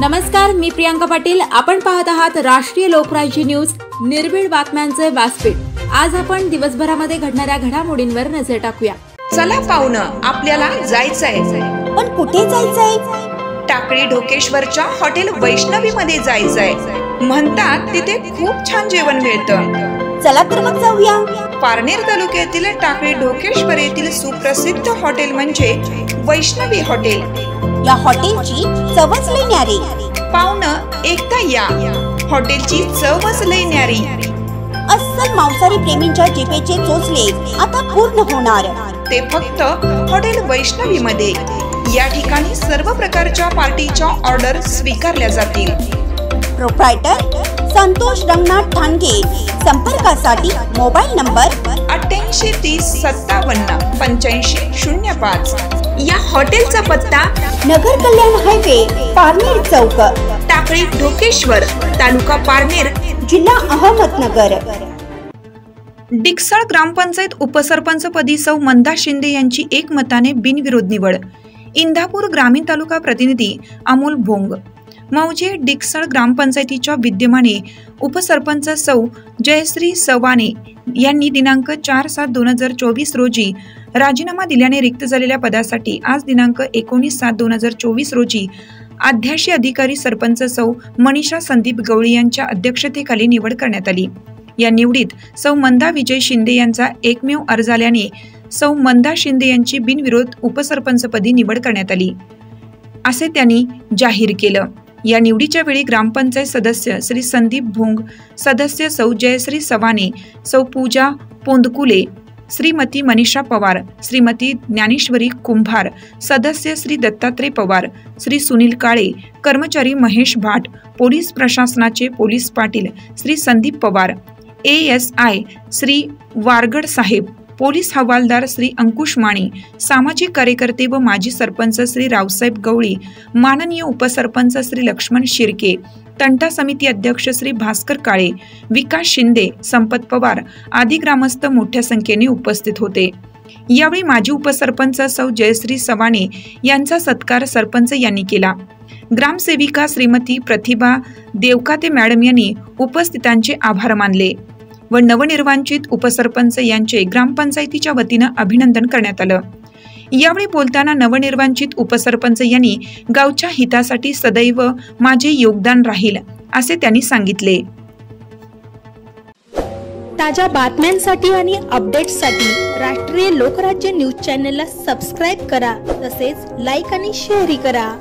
नमस्कार, मी प्रियांका पाटील। आपण पाहत आहात राष्ट्रीय लोकराज्य न्यूज, निर्भीड बातम्यांचे व्यासपीठ। आज आपण दिवसभरामध्ये घडणाऱ्या घडामोडींवर नजर टाकूया। चला पाहुणं, आपल्याला जायचंय। पण कुठे जायचंय? टाकळी ढोकेश्वरच्या हॉटेल वैष्णवी मध्ये जायचंय। म्हणतात तिथे खूप छान जेवण मिळतं। चला तर मग जाऊया। पारनेर तालुक्यातील टाकळी ढोकेश्वर येथील सुप्रसिद्ध हॉटेल म्हणजे वैष्णवी हॉटेल। या हॉटेलची चवच लई न्यारी। पाहुणं, एकदा या, हॉटेलची चवच लई न्यारी। अस्सल मांसाहारी प्रेमींच्या जिभेचे चोचले आता पूर्ण होणार, ते फक्त हॉटेल वैष्णवी मध्ये। या ठिकाणी सर्व प्रकारच्या पार्टीच्या ऑर्डर स्वीकारल्या जातील। प्रोप्रायटर संतोष रंगनाथ ठाणगे। संपर्कासाठी मोबाईल नंबर 8830578505। या हॉटेलचा पत्ता नगर कल्याण हायवे, पारनेर चौक, टाकळी ढोकेश्वर, तालुका पारनेर, जिल्हा अहमदनगर। डिकसळ ग्रामपंचायत उपसरपंच पदी सौ मंदा शिंदे यांची एकमताने बिनविरोध निवड। इंदापूर ग्रामीण तालुका प्रतिनिधी अमोल भोंग। मौजे डिकसळ ग्रामपंचायतीच्या विद्यमाने उपसरपंच सौ जयश्री सवाने यांनी दिनांक 4/7/2024 रोजी राजीनामा दिल्याने रिक्त झालेल्या पदासाठी आज दिनांक 19/7/2024 रोजी अध्याशी अधिकारी सरपंच सौ मनीषा संदीप गवळी यांच्या अध्यक्षतेखाली निवड करण्यात आली। या निवडीत सौ मंदा विजय शिंदे यांचा एकमेव अर्ज आल्याने सौ मंदा शिंदे यांची बिनविरोध उपसरपंचपदी निवड करण्यात आली, असे त्यांनी जाहीर केलं। या निवडीच्या वेळी ग्रामपंचायत सदस्य श्री संदीप भोंग, सदस्य सौ जयश्री सवाने, सौ पूजा पोंदकुले, श्रीमती मनीषा पवार, श्रीमती ज्ञानेश्वरी कुंभार, सदस्य श्री दत्तात्रय पवार, श्री सुनील काळे, कर्मचारी महेश भाट, पोलीस प्रशासनाचे पोलीस पाटील श्री संदीप पवार, ASI श्री वारगड साहेब, पोलीस हवालदार श्री अंकुश माने, सामाजिक कार्यकर्ते व माजी सरपंच श्री रावसाहेब गवळी, माननीय उपसरपंच श्री लक्ष्मण शिर्के, तंटा समिती अध्यक्ष श्री भास्कर काळे, विकास शिंदे, संपत पवार आदी ग्रामस्थ मोठ्या संख्येने उपस्थित होते। यावेळी माजी उपसरपंच सौ जयश्री सवाने यांचा सत्कार सरपंच यांनी केला। ग्रामसेविका श्रीमती प्रतिभा देवकाते मॅडम यांनी उपस्थितांचे आभार मानले व नवनिर्वाचित उपसरपंच यांचे ग्रामपंचायतीच्या वतीनं अभिनंदन करण्यात आलं। यावेळी बोलताना नवनिर्वाचित उपसरपंच यांनी गावच्या हितासाठी सदैव माझे योगदान राहील, असे त्यांनी सांगितले। ताज्या बातम्यांसाठी आणि अपडेट्ससाठी राष्ट्रीय लोकराज्य न्यूज चॅनलला सबस्क्राईब करा, तसेच लाईक आणि शेअरही करा।